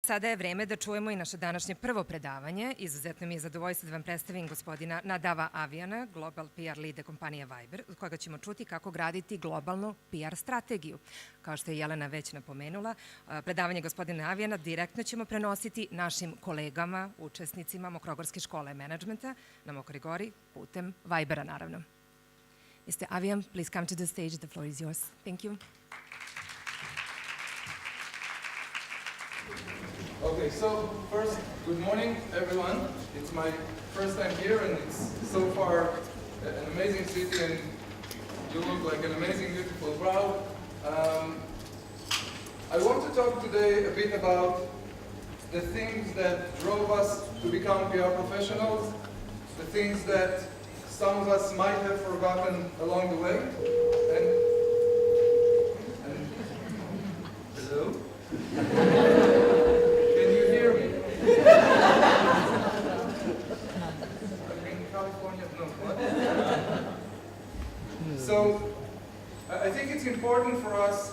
Sada je vreme da čujemo i naše današnje prvo predavanje. Izuzetno mi je zadovoljstvo da vam predstavim gospodina Nadava Avijana, Global PR Lead kompanije Viber, od koga ćemo čuti kako graditi globalnu PR strategiju. Kao što je Jelena već napomenula, predavanje gospodina Avijana direktno ćemo prenositi našim kolegama, učesnicima Mokrogorske škole menadžmenta na Mokroj Gori putem Vibera, naravno. Mr. Avijan, please come to the stage. The floor is yours. Thank you. Okay, so first, good morning, everyone. It's my first time here, and it's so far an amazing city, and you look like an amazing, beautiful crowd. I want to talk today a bit about the things that drove us to become PR professionals, the things that some of us might have forgotten along the way, and hello? So, I think it's important for us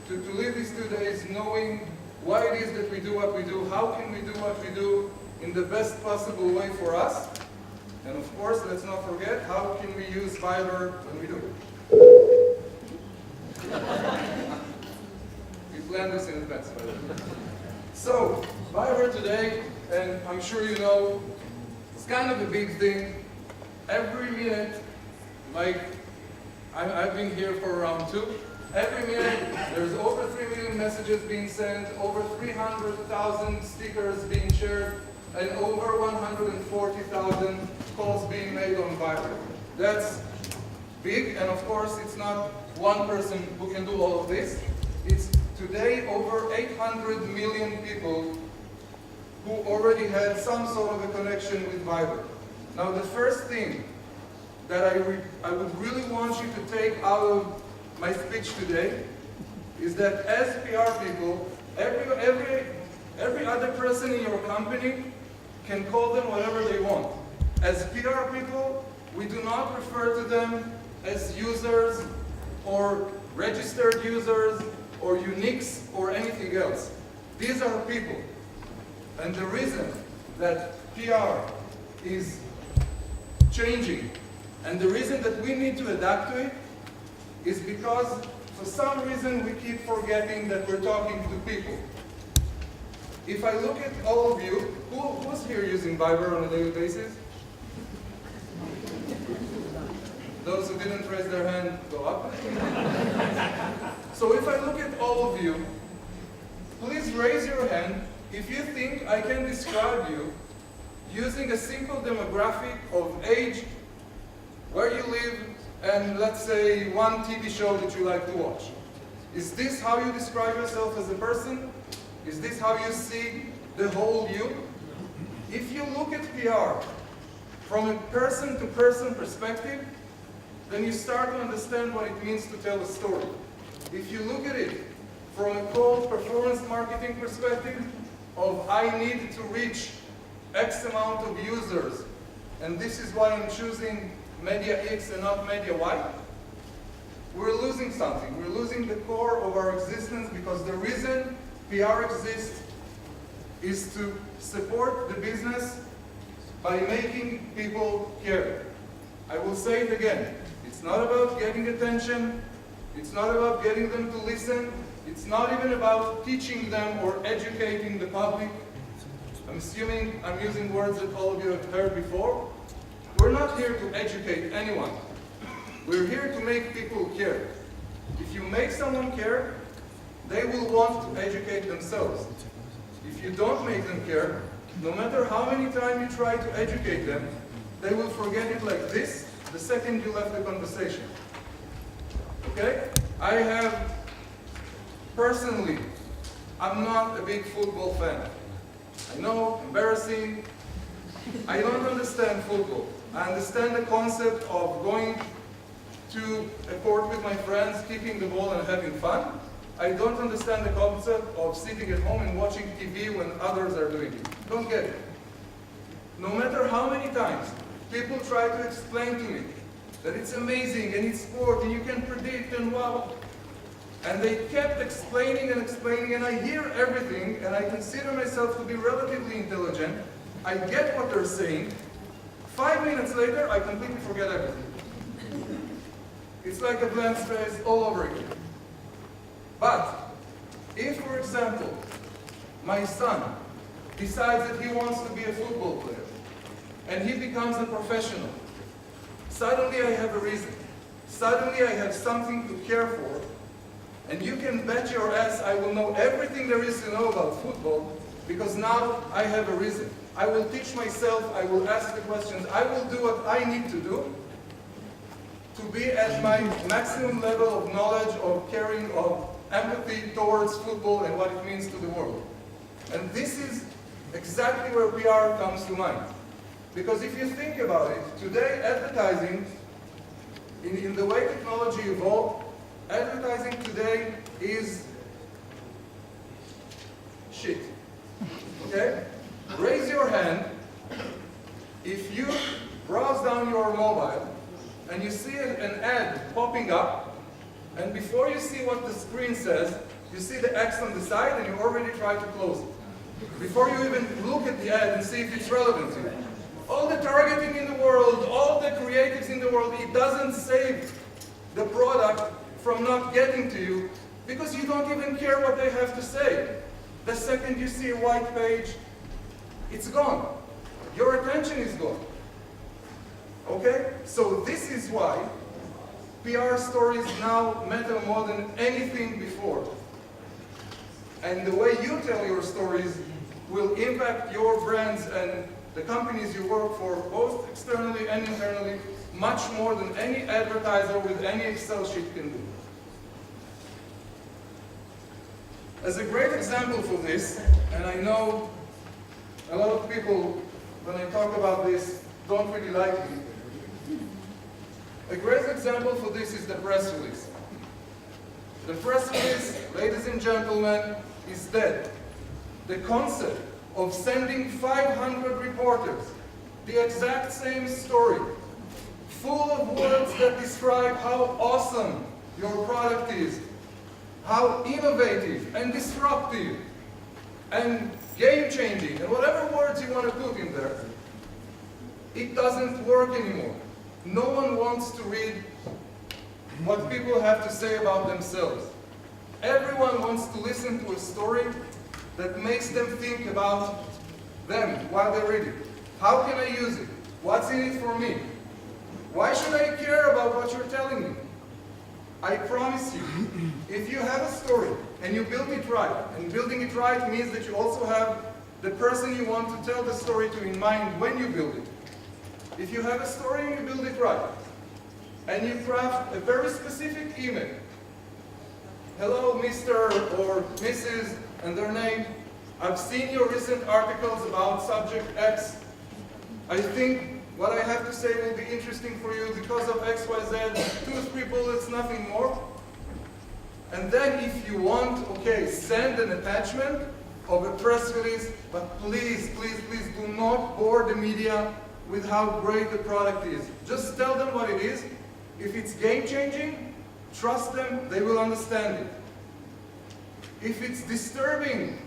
to live these 2 days knowing why it is that we do what we do, how can we do what we do in the best possible way for us, and of course, let's not forget, how can we use Viber when we do it. We planned this in advance, by the way. So, Viber today, and I'm sure you know, it's kind of a big thing. Every minute, like I've been here for around 2. Every minute, there's over 3 million messages being sent, over 300,000 stickers being shared, and over 140,000 calls being made on Viber. That's big, and of course, it's not one person who can do all of this. It's today over 800 million people who already had some sort of a connection with Viber. Now, the first thing that I would really want you to take out of my speech today is that as PR people, every other person in your company can call them whatever they want. As PR people, we do not refer to them as users or registered users or uniques or anything else. These are people. And the reason that PR is changing, and the reason that we need to adapt to it, is because for some reason we keep forgetting that we're talking to people. If I look at all of you, who's here using Viber on a daily basis? Those who didn't raise their hand, go up. So if I look at all of you, please raise your hand if you think I can describe you using a simple demographic of age, where you live, and let's say one TV show that you like to watch. Is this how you describe yourself as a person? Is this how you see the whole you? If you look at PR from a person-to-person perspective, then you start to understand what it means to tell a story. If you look at it from a cold performance marketing perspective of I need to reach X amount of users, and this is why I'm choosing Media X and not Media Y, we're losing something. We're losing the core of our existence, because the reason PR exists is to support the business by making people care. I will say it again. It's not about getting attention. It's not about getting them to listen. It's not even about teaching them or educating the public. I'm assuming I'm using words that all of you have heard before. We're not here to educate anyone. We're here to make people care. If you make someone care, they will want to educate themselves. If you don't make them care, no matter how many times you try to educate them, they will forget it like this the second you left the conversation. Okay? Personally, I'm not a big football fan. I know, embarrassing. I don't understand football. I understand the concept of going to a court with my friends, kicking the ball and having fun. I don't understand the concept of sitting at home and watching TV when others are doing it. Don't get it. No matter how many times people try to explain to me that it's amazing and it's sport and you can predict and wow, And they kept explaining and explaining, and I hear everything, and I consider myself to be relatively intelligent. I get what they're saying. 5 minutes later, I completely forget everything. It's like a blank space all over again. But if, for example, my son decides that he wants to be a football player, and he becomes a professional, suddenly I have a reason. Suddenly I have something to care for, and you can bet your ass I will know everything there is to know about football, because now I have a reason. I will teach myself, I will ask the questions, I will do what I need to do to be at my maximum level of knowledge, of caring, of empathy towards football and what it means to the world. And this is exactly where PR comes to mind. Because if you think about it, today advertising, in the way technology evolved, advertising today is shit. Okay? Raise your hand if you browse down your mobile and you see an ad popping up, and before you see what the screen says, you see the X on the side and you already try to close it. Before you even look at the ad and see if it's relevant to you. All the targeting in the world, all the creatives in the world, it doesn't save the product from not getting to you because you don't even care what they have to say. The second you see a white page, it's gone. Your attention is gone. Okay? So this is why PR stories now matter more than anything before. And the way you tell your stories will impact your brands and the companies you work for, both externally and internally, much more than any advertiser with any Excel sheet can do. As a great example for this, and I know a lot of people, when I talk about this, don't really like me. A great example for this is the press release. The press release, ladies and gentlemen, is dead. The concept of sending 500 reporters the exact same story, full of words that describe how awesome your product is, how innovative and disruptive and game-changing, and whatever words you want to put in there, it doesn't work anymore. No one wants to read what people have to say about themselves. Everyone wants to listen to a story that makes them think about them while they read it. How can I use it? What's in it for me? Why should I care about what you're telling me? I promise you, if you have a story and you build it right, and building it right means that you also have the person you want to tell the story to in mind when you build it. If you have a story and you build it right, and you craft a very specific email, hello Mr. or Mrs. and their name, I've seen your recent articles about subject X. I think what I have to say will be interesting for you because of X, Y, Z, 2-3 bullets, nothing more. And then if you want, okay, send an attachment of a press release, but please, please, please do not bore the media with how great the product is. Just tell them what it is. If it's game-changing, trust them, they will understand it. If it's disturbing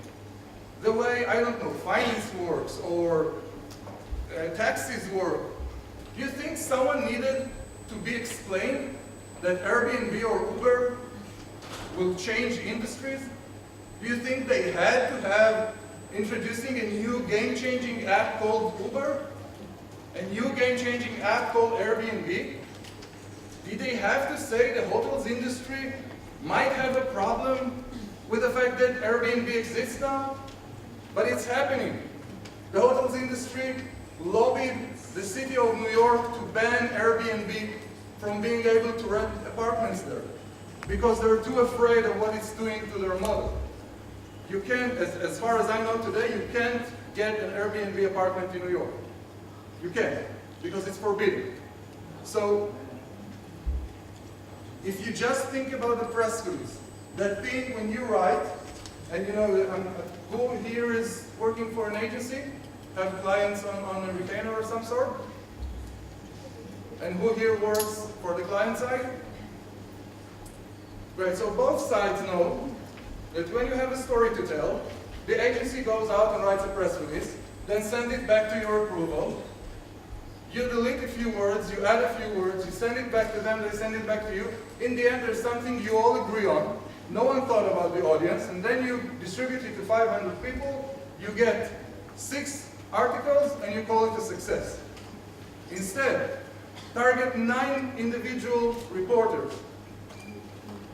the way, I don't know, finance works or taxes work, do you think someone needed to be explained that Airbnb or Uber will change industries? Do you think they had to have introducing a new game-changing app called Uber? A new game-changing app called Airbnb? Did they have to say the hotels industry might have a problem with the fact that Airbnb exists now? But it's happening. The hotels industry lobbied the city of New York to ban Airbnb from being able to rent apartments there because they're too afraid of what it's doing to their model. You can't, as far as I know today, you can't get an Airbnb apartment in New York. You can't, because it's forbidden. So, if you just think about the press release, that thing when you write, and you know, who here is working for an agency? Have clients on a retainer or some sort? And who here works for the client side? Great, so both sides know that when you have a story to tell, the agency goes out and writes a press release, then send it back to your approval. You delete a few words, you add a few words, you send it back to them, they send it back to you. In the end, there's something you all agree on. No one thought about the audience, and then you distribute it to 500 people, you get 6 articles, and you call it a success. Instead, target 9 individual reporters.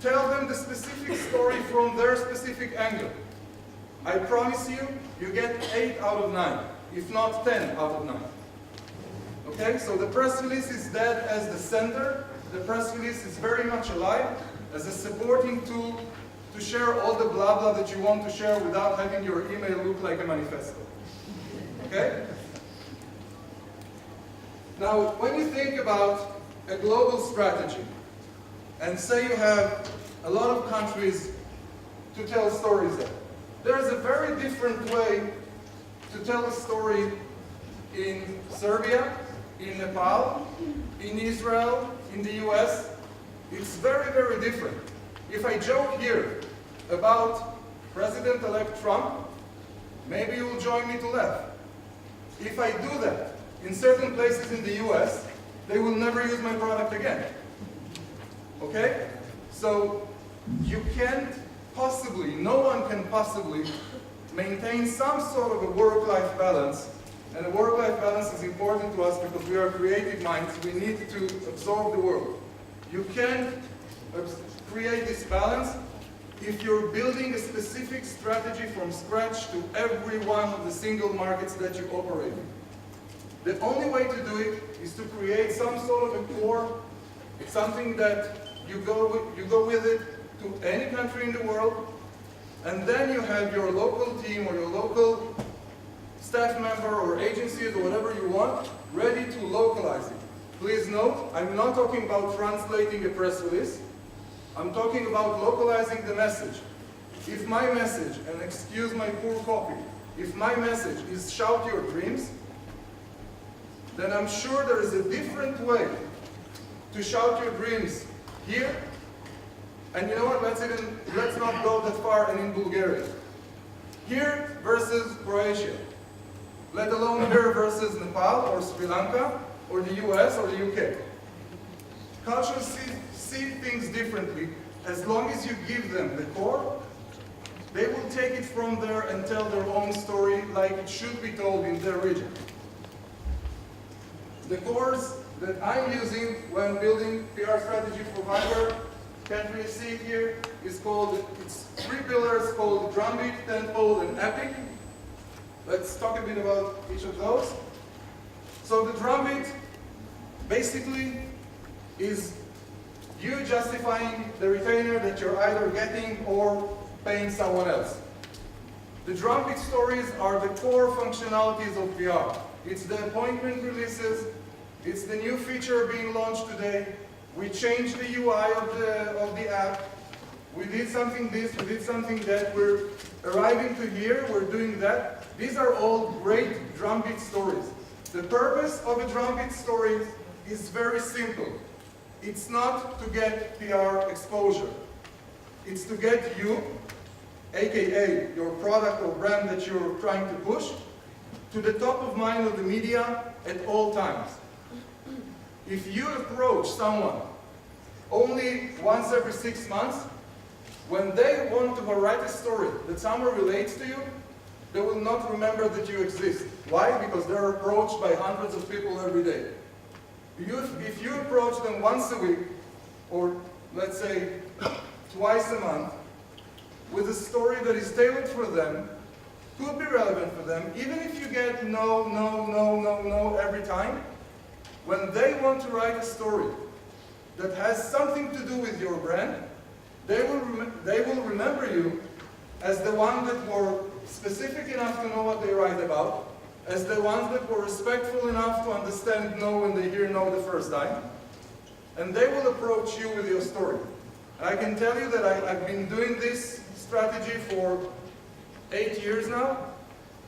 Tell them the specific story from their specific angle. I promise you, you get 8 out of 9, if not 10 out of 9. Okay, so the press release is dead as the sender. The press release is very much alive as a supporting tool to share all the blah blah that you want to share without having your email look like a manifesto. Okay? Now, when you think about a global strategy, and say you have a lot of countries to tell stories in, there is a very different way to tell a story in Serbia, in Nepal, in Israel, in the US. It's very, very different. If I joke here about President-elect Trump, maybe you will join me to laugh. If I do that in certain places in the US, they will never use my product again. Okay? So you can't possibly, no one can possibly maintain some sort of a work-life balance. And a work-life balance is important to us because we are creative minds. We need to absorb the world. You can't create this balance if you're building a specific strategy from scratch to every one of the single markets that you operate in. The only way to do it is to create some sort of a core. It's something that you go with it to any country in the world, and then you have your local team or your local staff member or agencies or whatever you want ready to localize it. Please note, I'm not talking about translating a press release. I'm talking about localizing the message. If my message, and excuse my poor copy, if my message is shout your dreams, then I'm sure there is a different way to shout your dreams here. And you know what, let's not go that far and in Bulgaria. Here versus Croatia. Let alone here versus Nepal or Sri Lanka or the US or the UK. Cultures see things differently. As long as you give them the core, they will take it from there and tell their own story like it should be told in their region. The cores that I'm using when building PR strategy for Viber, can't really see it here, it's 3 pillars called Drumbeat, Tentpole, and Epic. Let's talk a bit about each of those. So the drumbeat basically is you justifying the retainer that you're either getting or paying someone else. The drumbeat stories are the core functionalities of PR. It's the appointment releases, it's the new feature being launched today. We changed the UI of the app. We did something this, we did something that. We're arriving to here, we're doing that. These are all great drumbeat stories. The purpose of a drumbeat story is very simple. It's not to get PR exposure. It's to get you, aka your product or brand that you're trying to push, to the top of mind of the media at all times. If you approach someone only once every 6 months, when they want to write a story that someone relates to you, they will not remember that you exist. Why? Because they're approached by hundreds of people every day. If you approach them once a week, or let's say twice a month, with a story that is tailored for them, could be relevant for them, even if you get no every time, when they want to write a story that has something to do with your brand, they will remember you as the one that were specific enough to know what they write about, as the ones that were respectful enough to understand no when they hear no the first time, and they will approach you with your story. And I can tell you that I've been doing this strategy for 8 years now.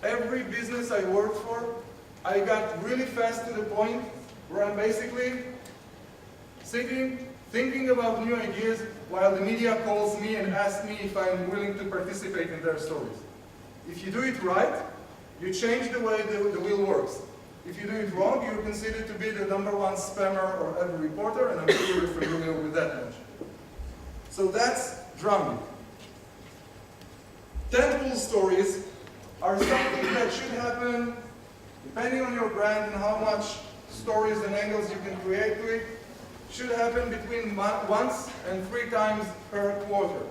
Every business I worked for, I got really fast to the point where I'm basically sitting thinking about new ideas while the media calls me and asks me if I'm willing to participate in their stories. If you do it right, you change the way the wheel works. If you do it wrong, you're considered to be the #1 spammer or every reporter, and I'm sure you're familiar with that notion. So that's drumming. Tentpole stories are something that should happen, depending on your brand and how much stories and angles you can create to it, should happen between once and 3 times per quarter.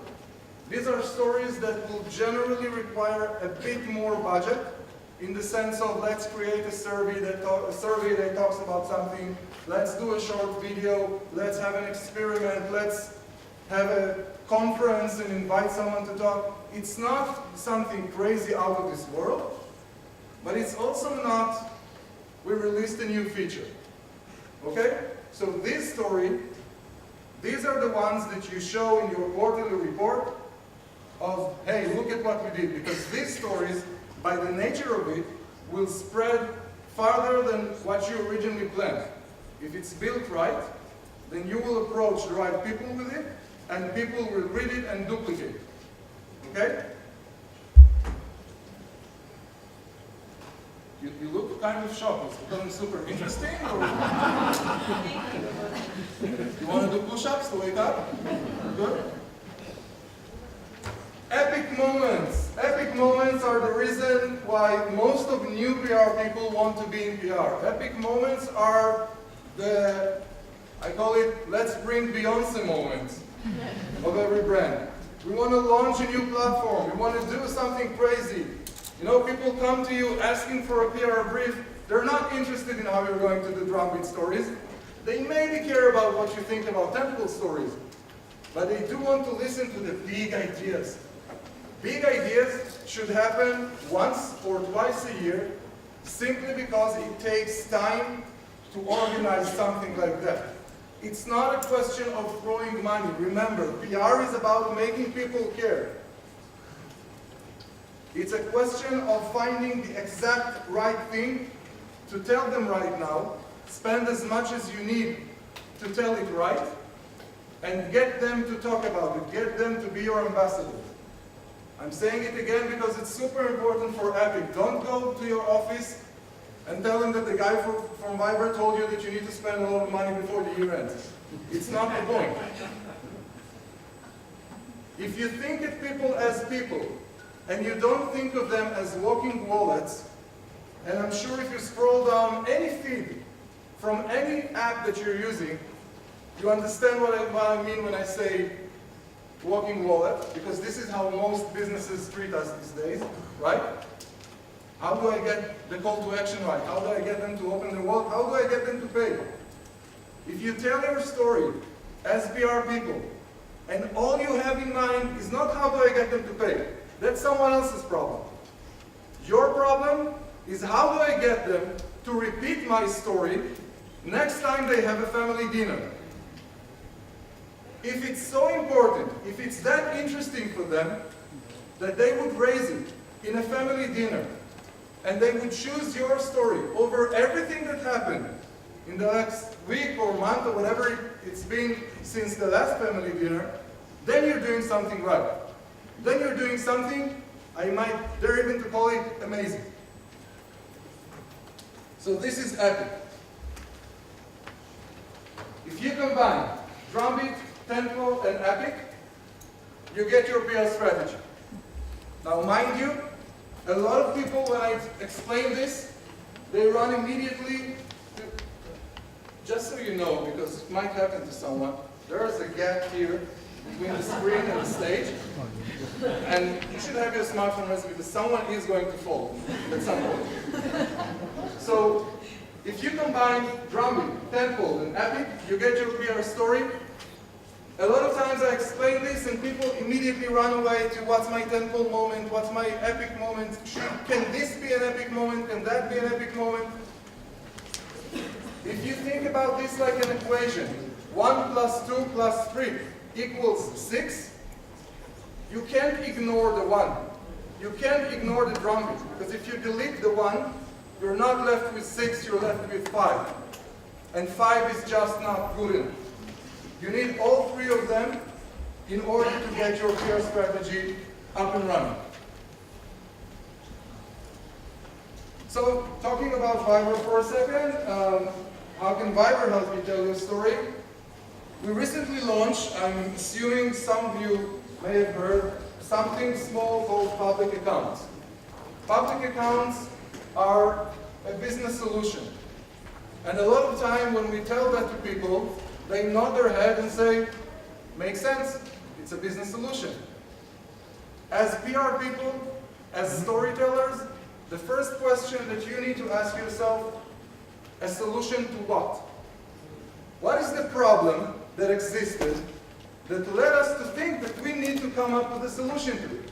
These are stories that will generally require a bit more budget, in the sense of let's create a survey that talks about something, let's do a short video, let's have an experiment, let's have a conference and invite someone to talk. It's not something crazy out of this world, but it's also not, we released a new feature. Okay? So this story, these are the ones that you show in your quarterly report of, hey, look at what we did. Because these stories, by the nature of it, will spread farther than what you originally planned. If it's built right, then you will approach the right people with it, and people will read it and duplicate it. Okay? You look kind of shocked. It's becoming super interesting? Or you want to do push-ups to wake up? Good? Epic moments. Epic moments are the reason why most of new PR people want to be in PR. Epic moments are the, I call it, let's bring Beyonce moments of every brand. We want to launch a new platform. We want to do something crazy. You know, people come to you asking for a PR brief. They're not interested in how you're going to do drumbeat stories. They maybe care about what you think about Tentpole stories. But they do want to listen to the big ideas. Big ideas should happen once or twice a year, simply because it takes time to organize something like that. It's not a question of throwing money. Remember, PR is about making people care. It's a question of finding the exact right thing to tell them right now, spend as much as you need to tell it right, and get them to talk about it, get them to be your ambassadors. I'm saying it again because it's super important for Epic. Don't go to your office and tell them that the guy from Viber told you that you need to spend a lot of money before the year ends. It's not the point. If you think of people as people, and you don't think of them as walking wallets, and I'm sure if you scroll down any feed from any app that you're using, you understand what I mean when I say walking wallet, because this is how most businesses treat us these days, right? How do I get the call to action right? How do I get them to open their wallet? How do I get them to pay? If you tell your story as PR people, and all you have in mind is not how do I get them to pay, that's someone else's problem. Your problem is how do I get them to repeat my story next time they have a family dinner. If it's so important, if it's that interesting for them, that they would raise it in a family dinner, and they would choose your story over everything that happened in the next week or month or whatever it's been since the last family dinner, then you're doing something right. Then you're doing something, I might dare even to call it amazing. So this is Epic. If you combine drumbeat, Tentpole, and Epic, you get your PR strategy. Now mind you, a lot of people, when I explain this, they run immediately to, just so you know, because it might happen to someone, there is a gap here between the screen and the stage, and you should have your smartphone ready because someone is going to fall at some point. So, if you combine drumbeat, Tentpole, and Epic, you get your PR story. A lot of times I explain this and people immediately run away to what's my Tentpole moment, what's my Epic moment, can this be an Epic moment, can that be an Epic moment? If you think about this like an equation, 1 + 2 + 3 = 6, you can't ignore the 1. You can't ignore the drumbeat, because if you delete the 1, you're not left with 6, you're left with 5. And 5 is just not good enough. You need all three of them in order to get your PR strategy up and running. So, talking about Viber for a second, how can Viber help you tell your story? We recently launched, I'm assuming some of you may have heard, something small called public accounts. Public accounts are a business solution. And a lot of time when we tell that to people, they nod their head and say, makes sense, it's a business solution. As PR people, as storytellers, the first question that you need to ask yourself, a solution to what? What is the problem that existed that led us to think that we need to come up with a solution to it?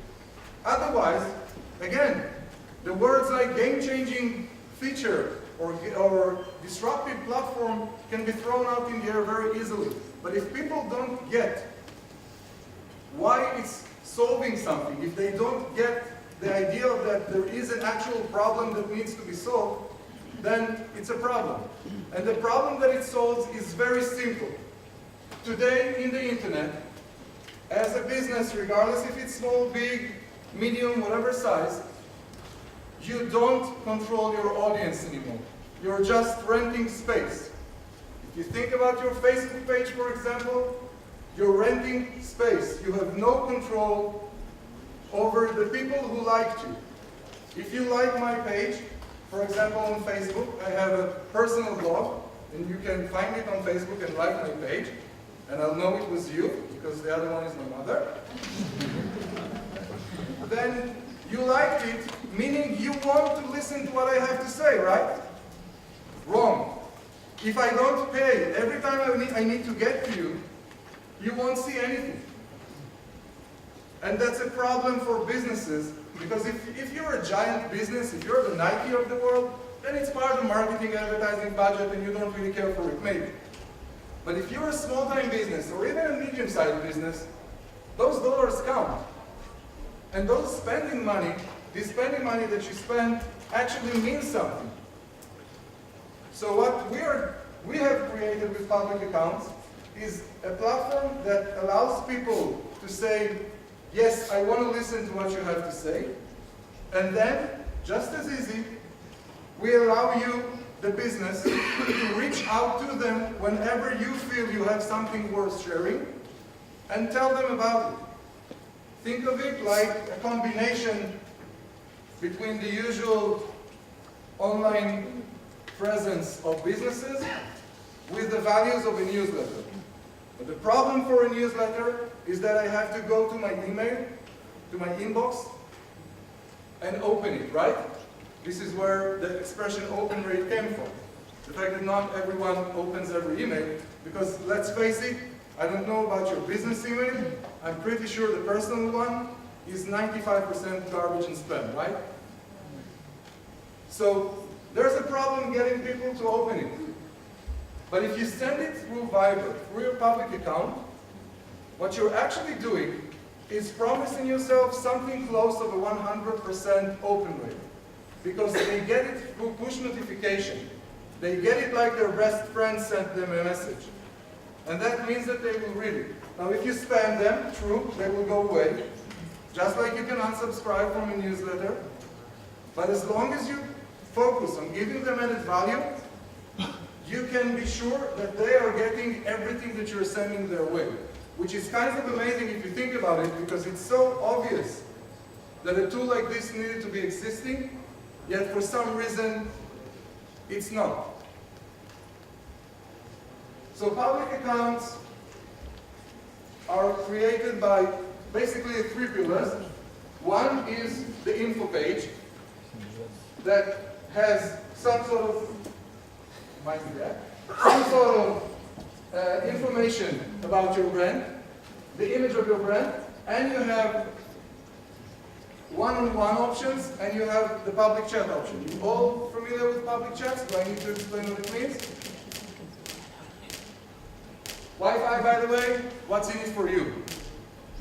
Otherwise, again, the words like game-changing feature or disruptive platform can be thrown out in the air very easily. But if people don't get why it's solving something, if they don't get the idea that there is an actual problem that needs to be solved, then it's a problem. And the problem that it solves is very simple. Today, in the internet, as a business, regardless if it's small, big, medium, whatever size, you don't control your audience anymore. You're just renting space. If you think about your Facebook page, for example, you're renting space. You have no control over the people who liked you. If you like my page, for example on Facebook, I have a personal blog, and you can find it on Facebook and like my page, and I'll know it was you, because the other one is my mother. Then you liked it, meaning you want to listen to what I have to say, right? Wrong. If I don't pay, every time I need to get to you, you won't see anything. And that's a problem for businesses, because if you're a giant business, if you're the Nike of the world, then it's part of the marketing advertising budget and you don't really care for it, maybe. But if you're a small-time business, or even a medium-sized business, those dollars count. And those spending money, this spending money that you spend, actually means something. So what we have created with public accounts is a platform that allows people to say, yes, I want to listen to what you have to say. And then, just as easy, we allow you, the business, to reach out to them whenever you feel you have something worth sharing and tell them about it. Think of it like a combination between the usual online presence of businesses with the values of a newsletter. But the problem for a newsletter is that I have to go to my email, to my inbox, and open it, right? This is where the expression open rate came from. The fact that not everyone opens every email, because let's face it, I don't know about your business email, I'm pretty sure the personal one is 95% garbage and spam, right? So there's a problem getting people to open it. But if you send it through Viber, through your public account, what you're actually doing is promising yourself something close to a 100% open rate. Because they get it through push notification. They get it like their best friend sent them a message. And that means that they will read it. Now if you spam them, true, they will go away. Just like you can unsubscribe from a newsletter. But as long as you focus on giving them added value, you can be sure that they are getting everything that you're sending their way. Which is kind of amazing if you think about it, because it's so obvious that a tool like this needed to be existing, yet for some reason, it's not. So public accounts are created by basically three pillars. One is the info page that has some sort of, information about your brand, the image of your brand, and you have one-on-one options, and you have the public chat option. You all familiar with public chats? Do I need to explain what it means? Wi-Fi, by the way, what's in it for you?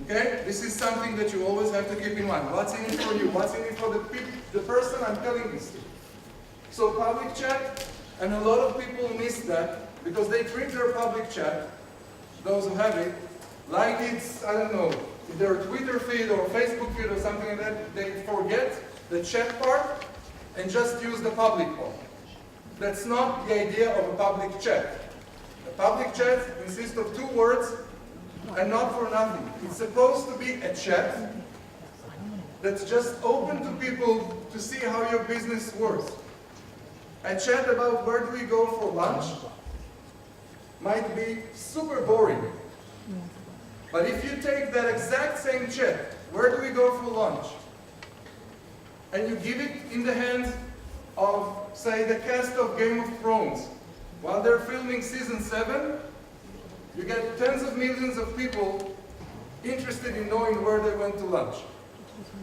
Okay? This is something that you always have to keep in mind. What's in it for you? What's in it for the person I'm telling this to? So public chat, and a lot of people miss that because they treat their public chat those who have it, like it's, I don't know, their Twitter feed or Facebook feed or something like that, they forget the chat part and just use the public part. That's not the idea of a public chat. A public chat consists of 2 words and not for nothing. It's supposed to be a chat that's just open to people to see how your business works. A chat about where do we go for lunch might be super boring. But if you take that exact same chat, where do we go for lunch, and you give it in the hands of, say, the cast of Game of Thrones, while they're filming season 7, you get tens of millions of people interested in knowing where they went to lunch,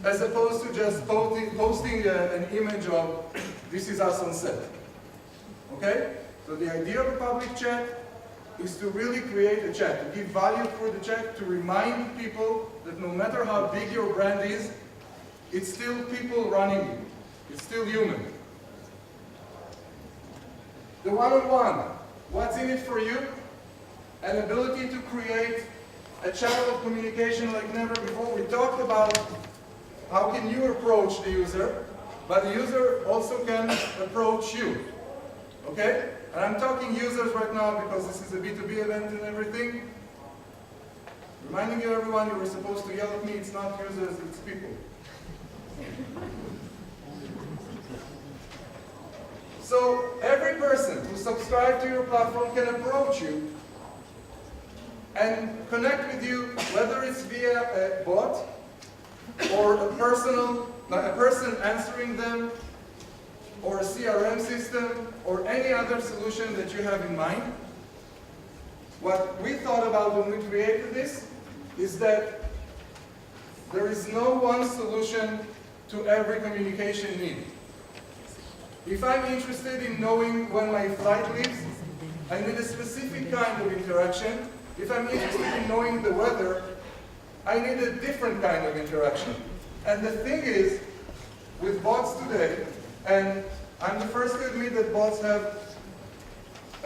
as opposed to just posting an image of, this is us on set. Okay? So the idea of a public chat is to really create a chat, to give value for the chat, to remind people that no matter how big your brand is, it's still people running it. It's still human. The one-on-one, what's in it for you? An ability to create a channel of communication like never before. We talked about how can you approach the user, but the user also can approach you. Okay? And I'm talking users right now because this is a B2B event and everything. Reminding you everyone, you were supposed to yell at me, it's not users, it's people. So every person who subscribes to your platform can approach you and connect with you, whether it's via a bot or a person answering them, or a CRM system, or any other solution that you have in mind. What we thought about when we created this is that there is no one solution to every communication need. If I'm interested in knowing when my flight leaves, I need a specific kind of interaction. If I'm interested in knowing the weather, I need a different kind of interaction. And the thing is, with bots today, and I'm the first to admit that bots have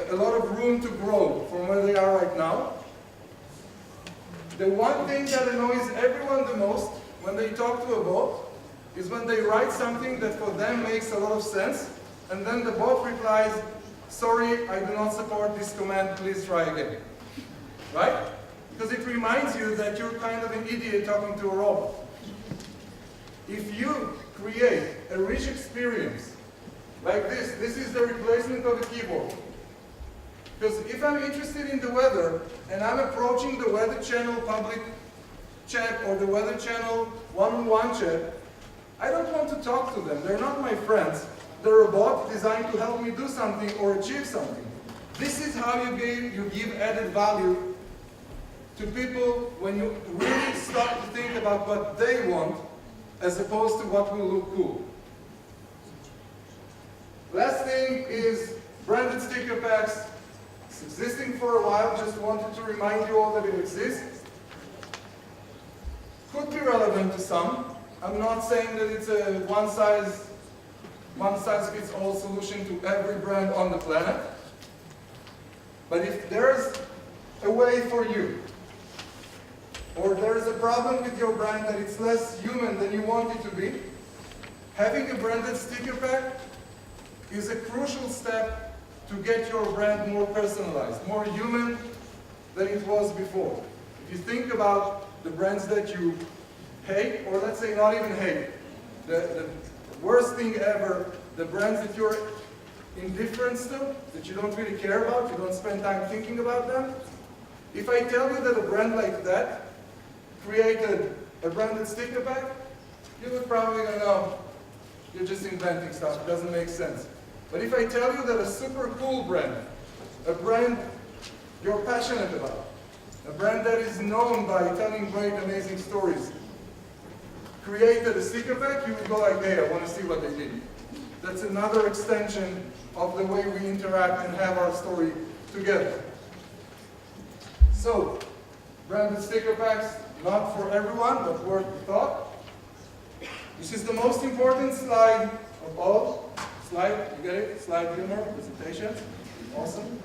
a lot of room to grow from where they are right now. The one thing that annoys everyone the most when they talk to a bot is when they write something that for them makes a lot of sense, and then the bot replies, sorry, I do not support this command, please try again. Right? Because it reminds you that you're kind of an idiot talking to a robot. If you create a rich experience like this is the replacement of a keyboard. Because if I'm interested in the weather and I'm approaching the Weather Channel public chat or the Weather Channel one-on-one chat, I don't want to talk to them. They're not my friends. They're a bot designed to help me do something or achieve something. This is how you give added value to people when you really start to think about what they want as opposed to what will look cool. Last thing is branded sticker packs. It's existing for a while, just wanted to remind you all that it exists. Could be relevant to some. I'm not saying that it's a one-size-fits-all solution to every brand on the planet. But if there's a way for you, or there's a problem with your brand that it's less human than you want it to be, having a branded sticker pack is a crucial step to get your brand more personalized, more human than it was before. If you think about the brands that you hate, or let's say not even hate, the worst thing ever, the brands that you're indifferent to, that you don't really care about, you don't spend time thinking about them. If I tell you that a brand like that created a branded sticker pack, you would probably go, no, you're just inventing stuff, it doesn't make sense. But if I tell you that a super cool brand, a brand you're passionate about, a brand that is known by telling great, amazing stories, created a sticker pack, you would go like, hey, I want to see what they did. That's another extension of the way we interact and have our story together. So, branded sticker packs, not for everyone, but worth the thought. This is the most important slide of all. Slide, you get it? Slide humor, presentation. Awesome.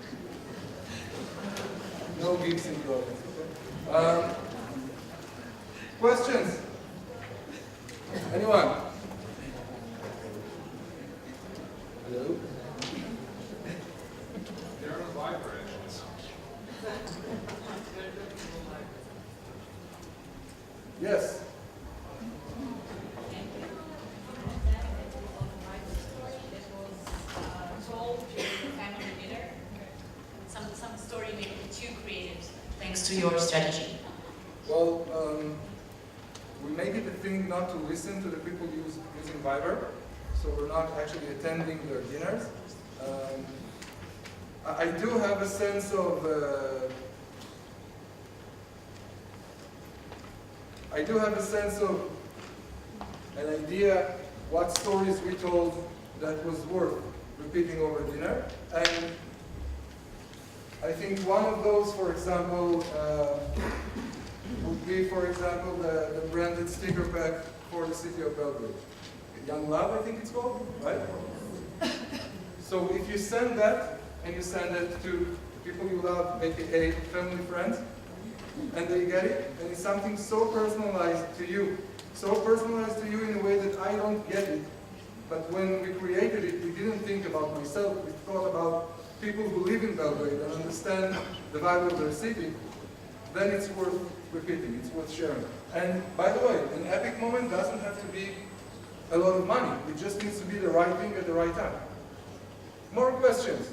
No geeks in the audience. Okay. Questions? Anyone? Hello? There are no vibrations. Yes. Some story maybe that you created thanks to your strategy. Well, we make it a thing not to listen to the people using Viber, so we're not actually attending their dinners. I do have a sense of an idea what stories we told that was worth repeating over dinner, and I think one of those, for example, would be, for example, the branded sticker pack for the city of Belgrade. Young Love, I think it's called, right? So if you send that, and you send it to people you love, aka family friends, and they get it, and it's something so personalized to you in a way that I don't get it. But when we created it, we didn't think about myself, we thought about people who live in Belgrade and understand the vibe of their city, then it's worth repeating, it's worth sharing. And by the way, an epic moment doesn't have to be a lot of money. It just needs to be the right thing at the right time. More questions?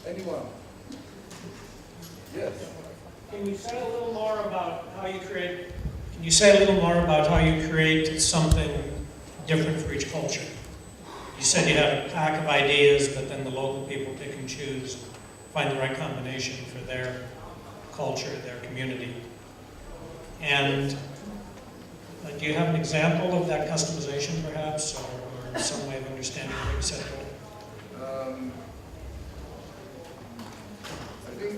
Anyone? Yes. Can you say a little more about how you create? Can you say a little more about how you create something different for each culture? You said you had a pack of ideas, but then the local people pick and choose, find the right combination for their culture, their community. And do you have an example of that customization, perhaps, or some way of understanding what you said?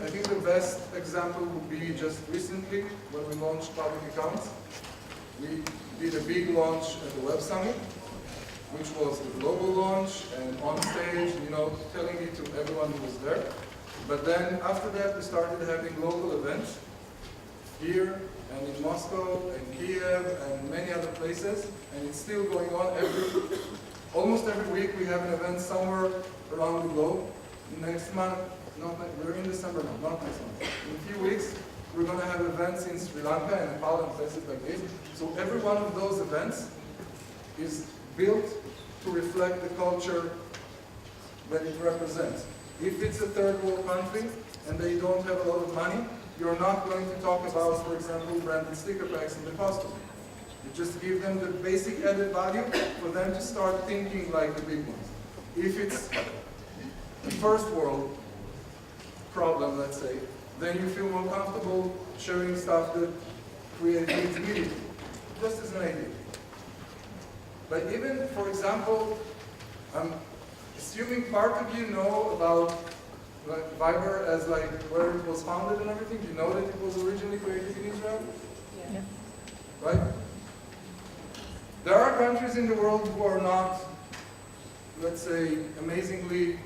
I think the best example would be just recently when we launched public accounts. We did a big launch at the Web Summit, which was a global launch and on stage, telling it to everyone who was there. But then after that, we started having local events here and in Moscow and Kiev and many other places, and it's still going on almost every week. We have an event somewhere around the globe. Next month, we're in December now, not next month. In a few weeks, we're going to have events in Sri Lanka and Nepal and places like this. So every one of those events is built to reflect the culture that it represents. If it's a third world country and they don't have a lot of money, you're not going to talk about, for example, branded sticker packs in the costume. You just give them the basic added value for them to start thinking like the big ones. If it's a first world problem, let's say, then you feel more comfortable sharing stuff that creates needs immediately, just as an idea. But even, for example, I'm assuming part of you know about Viber as where it was founded and everything. Do you know that it was originally created in Israel? Yeah. Right? There are countries in the world who are not, let's say, amazingly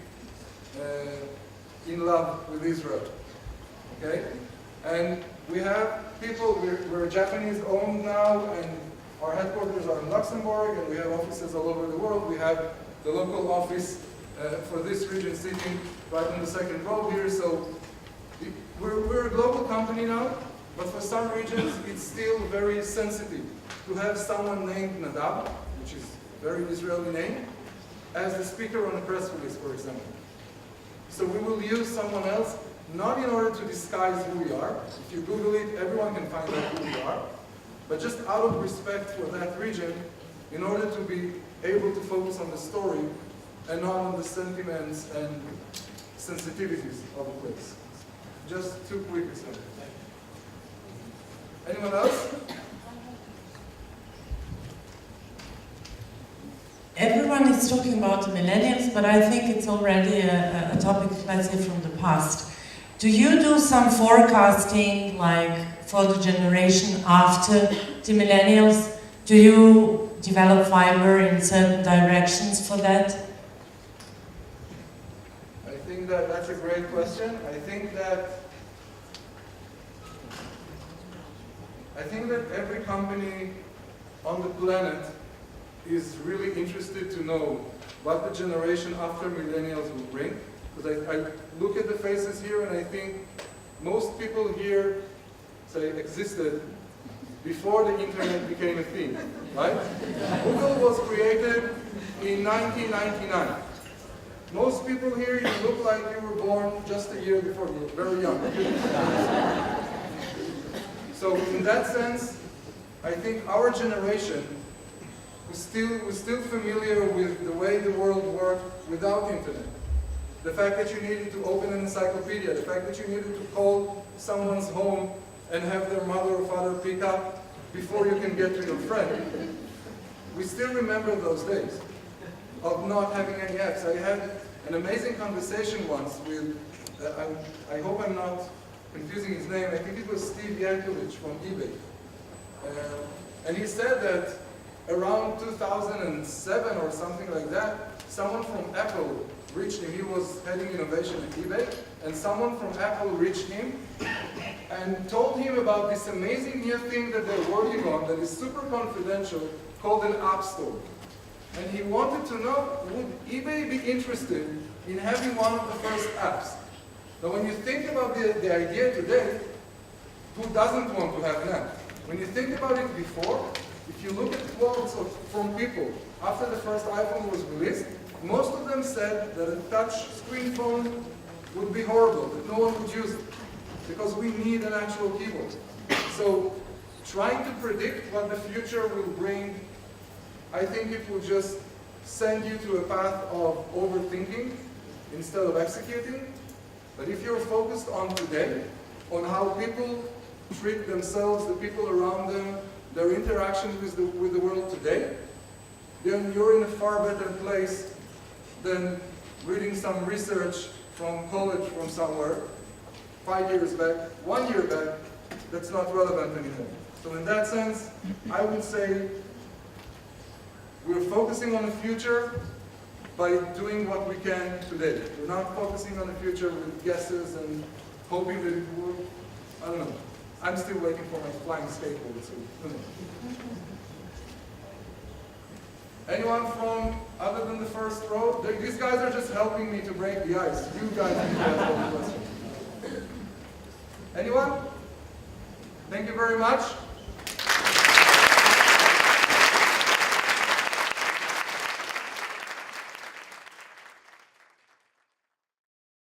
in love with Israel. Okay? And we have people, we're Japanese owned now, and our headquarters are in Luxembourg, and we have offices all over the world. We have the local office for this region sitting right in the second row here. So we're a global company now, but for some regions it's still very sensitive to have someone named Nadav, which is a very Israeli name, as the speaker on a press release, for example. So we will use someone else, not in order to disguise who we are. If you Google it, everyone can find out who we are. But just out of respect for that region, in order to be able to focus on the story and not on the sentiments and sensitivities of the place. Just two quick examples. Anyone else? Everyone is talking about the millennials, but I think it's already a topic, let's say, from the past. Do you do some forecasting, like for the generation after the millennials? Do you develop Fiverr in certain directions for that? think that that's a great question. I think that every company on the planet is really interested to know what the generation after millennials will bring. Because I look at the faces here and I think most people here, say, existed before the internet became a thing, right? Google was created in 1999. Most people here, you look like you were born just a year before, you were very young. So in that sense, I think our generation was still familiar with the way the world worked without internet. The fact that you needed to open an encyclopedia, the fact that you needed to call someone's home and have their mother or father pick up before you can get to your friend. We still remember those days of not having any apps. I had an amazing conversation once with, I hope I'm not confusing his name, I think it was Steve Yankovic from eBay. And he said that around 2007 or something like that, someone from Apple reached him. He was heading innovation at eBay, and someone from Apple reached him and told him about this amazing new thing that they're working on that is super confidential, called an app store. And he wanted to know, would eBay be interested in having one of the first apps? Now when you think about the idea today, who doesn't want to have an app? When you think about it before, if you look at quotes from people after the first iPhone was released, most of them said that a touch screen phone would be horrible, that no one would use it, because we need an actual keyboard. So trying to predict what the future will bring, I think it will just send you to a path of overthinking instead of executing. But if you're focused on today, on how people treat themselves, the people around them, their interactions with the world today, then you're in a far better place than reading some research from college from somewhere, 5 years back, 1 year back, that's not relevant anymore. So in that sense, I would say we're focusing on the future by doing what we can today. We're not focusing on the future with guesses and hoping that it will, I don't know. I'm still waiting for my flying skateboard, so who knows. Anyone from, other than the first row? These guys are just helping me to break the ice. You guys need to ask all the questions. Anyone? Thank you very much.